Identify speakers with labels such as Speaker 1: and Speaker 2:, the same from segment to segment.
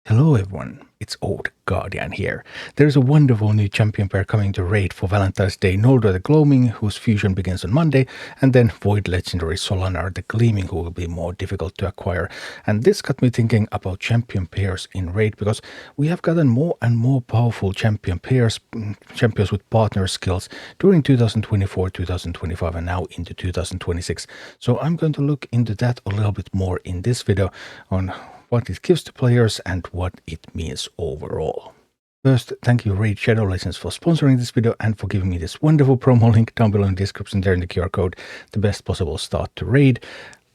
Speaker 1: Hello everyone, it's Old Guardian here. There's a wonderful new champion pair coming to raid for Valentine's Day, Noldor the Gloaming, whose fusion begins on Monday, and then Void Legendary Solanar the Gleaming, who will be more difficult to acquire. And this got me thinking about champion pairs in raid, because we have gotten more and more powerful champion pairs, champions with partner skills during 2024, 2025, and now into 2026. So I'm going to look into that a little bit more in this video on what it gives to players and what it means overall. First, thank you Raid Shadow Legends for sponsoring this video and for giving me this wonderful promo link down below in the description there in the QR code, the best possible start to raid.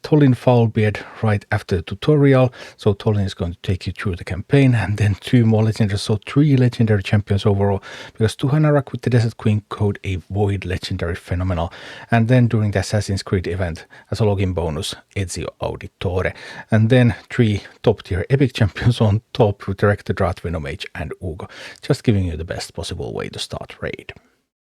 Speaker 1: Tholin Foulbeard right after the tutorial, so Tholin is going to take you through the campaign, and then 2 more legendaries, so 3 legendary champions overall, because Tuhanarak with the Desert Queen code a Void Legendary Phenomenal, and then during the Assassin's Creed event as a login bonus, Ezio Auditore, and then 3 top tier epic champions on top with Rector Drath, Venomage and Uugo, just giving you the best possible way to start raid.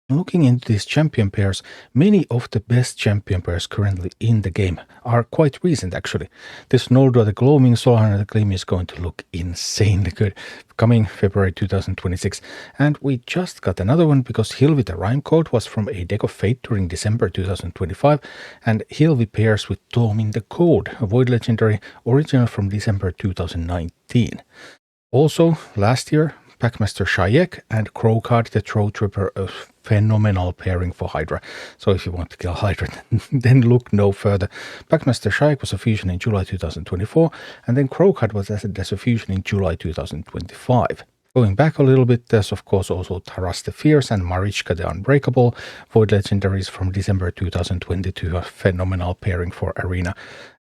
Speaker 1: Looking into these champion pairs, many of the best champion pairs currently in the game are quite recent actually. This Noldor the Gloaming, Solanar the Gleaming is going to look insanely good coming February 2026. And we just got another one because Hilvi the Rhyme Code was from a deck of fate during December 2025, and Hilvi pairs with Tormin the Code, a Void Legendary original from December 2019. Also, last year, Packmaster Shayek and Crowcard the Throw Tripper, a phenomenal pairing for Hydra. So if you want to kill Hydra, then look no further. Packmaster Shayek was a fusion in July 2024, and then Crowcard was added as a fusion in July 2025. Going back a little bit, there's of course also Taras the Fierce and Marichka the Unbreakable, Void Legendaries from December 2022, a phenomenal pairing for Arena,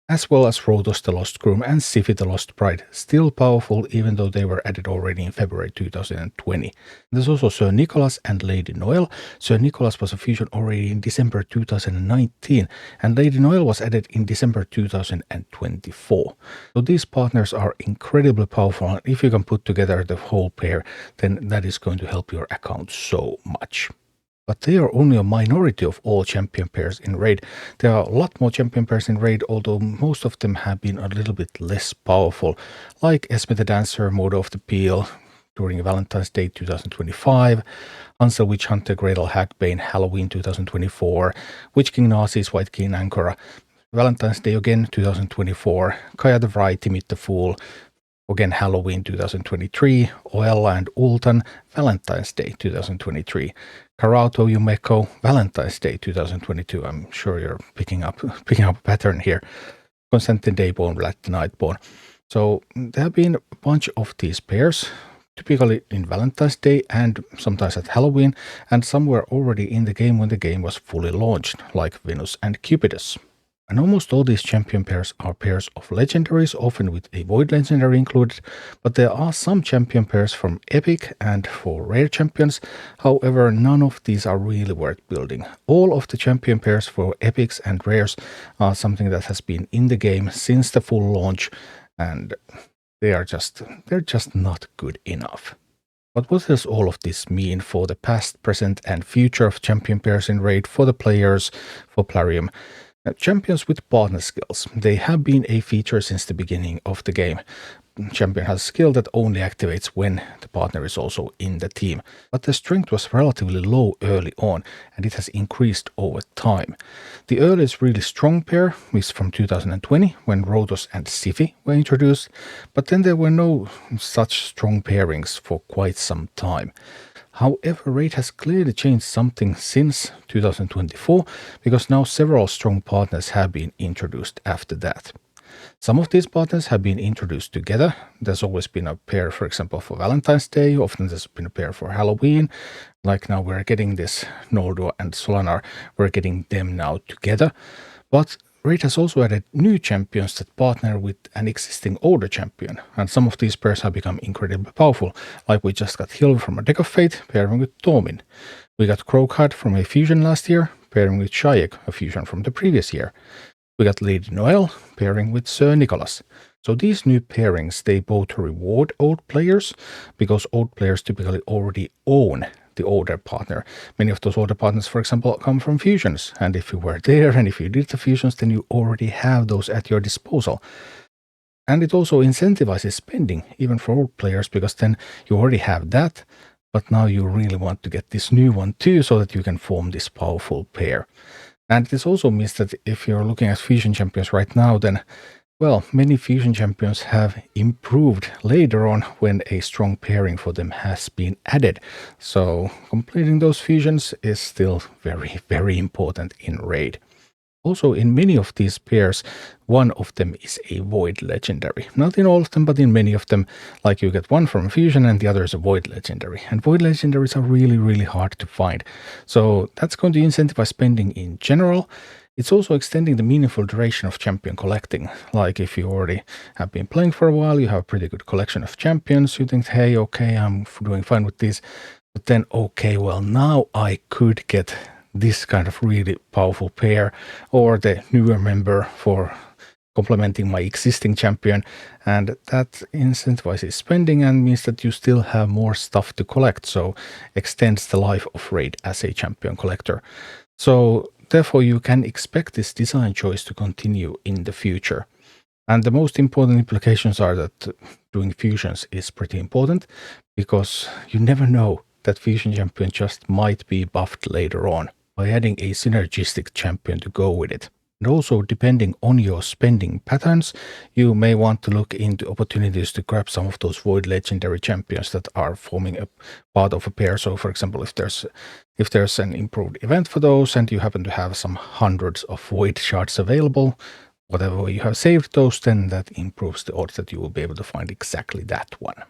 Speaker 1: as well as Rodos the Lost Groom and Sifi the Lost Bride, still powerful even though they were added already in February 2020. There's also Sir Nicholas and Lady Noel. Sir Nicholas was a fusion already in December 2019, and Lady Noel was added in December 2024. So these partners are incredibly powerful, and if you can put together the whole pair, then that is going to help your account so much. But they are only a minority of all champion pairs in raid. There are a lot more champion pairs in raid, although most of them have been a little bit less powerful, like Esme the Dancer, Moda of the Peel during Valentine's Day 2025, Hansel Witch Hunter, Gretel Hagbane, Halloween 2024, Witch King Nazis, White King Ankara, Valentine's Day again 2024, Kaya the Vrye, Timid the Fool, again Halloween 2023, Oella and Ultan, Valentine's Day 2023, Karato Yumeko, Valentine's Day 2022. I'm sure you're picking up a pattern here. Constantine Dayborn, Black Nightborn. So there have been a bunch of these pairs, typically in Valentine's Day and sometimes at Halloween, and some were already in the game when the game was fully launched, like Venus and Cupidus. And almost all these champion pairs are pairs of legendaries, often with a Void Legendary included, but there are some champion pairs from Epic and for rare champions. However, none of these are really worth building. All of the champion pairs for Epics and rares are something that has been in the game since the full launch, and they're just not good enough. But what does all of this mean for the past, present, and future of champion pairs in raid, for the players, for Plarium? Champions with partner skills. They have been a feature since the beginning of the game. Champion has a skill that only activates when the partner is also in the team. But the strength was relatively low early on, and it has increased over time. The earliest really strong pair is from 2020, when Rodos and Sifi were introduced, but then there were no such strong pairings for quite some time. However, raid has clearly changed something since 2024, because now several strong partners have been introduced after that. Some of these partners have been introduced together. There's always been a pair, for example, for Valentine's Day. Often there's been a pair for Halloween. Like now we're getting this Noldor and Solanar. We're getting them now together. But raid has also added new champions that partner with an existing older champion, and some of these pairs have become incredibly powerful, like we just got Hilvi from a Deck of Fate, pairing with Tormin. We got Crowcard from a fusion last year, pairing with Shayek, a fusion from the previous year. We got Lady Noel, pairing with Sir Nicholas. So these new pairings, they both reward old players, because old players typically already own the older partner. Many of those older partners, for example, come from fusions, and if you were there and if you did the fusions, then you already have those at your disposal. And it also incentivizes spending, even for old players, because then you already have that, but now you really want to get this new one too, so that you can form this powerful pair. And this also means that if you're looking at fusion champions right now, then, well, many fusion champions have improved later on when a strong pairing for them has been added. So completing those fusions is still very, very important in Raid. Also, in many of these pairs, one of them is a Void Legendary. Not in all of them, but in many of them, like you get one from a fusion and the other is a Void Legendary. And Void Legendaries are really, really hard to find. So that's going to incentivize spending in general. It's also extending the meaningful duration of champion collecting. Like if you already have been playing for a while, you have a pretty good collection of champions, you think, hey, okay, I'm doing fine with these. But then, okay, well, now I could get this kind of really powerful pair or the newer member for complementing my existing champion, and that incentivizes spending and means that you still have more stuff to collect, so extends the life of Raid as a champion collector. So therefore you can expect this design choice to continue in the future. And the most important implications are that doing fusions is pretty important, because you never know that fusion champion just might be buffed later on by adding a synergistic champion to go with it. And also, depending on your spending patterns, you may want to look into opportunities to grab some of those Void Legendary champions that are forming a part of a pair. So, for example, if there's an improved event for those and you happen to have some hundreds of Void shards available, whatever way you have saved those, then that improves the odds that you will be able to find exactly that one.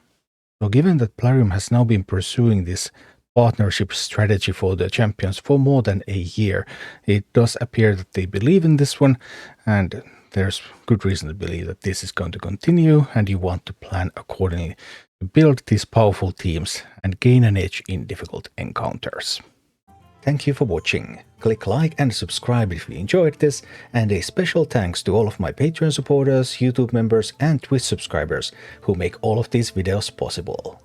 Speaker 1: So given that Plarium has now been pursuing this partnership strategy for the champions for more than a year, it does appear that they believe in this one, and there's good reason to believe that this is going to continue, and you want to plan accordingly to build these powerful teams and gain an edge in difficult encounters. Thank you for watching. Click like and subscribe if you enjoyed this, and a special thanks to all of my Patreon supporters, YouTube members and Twitch subscribers who make all of these videos possible.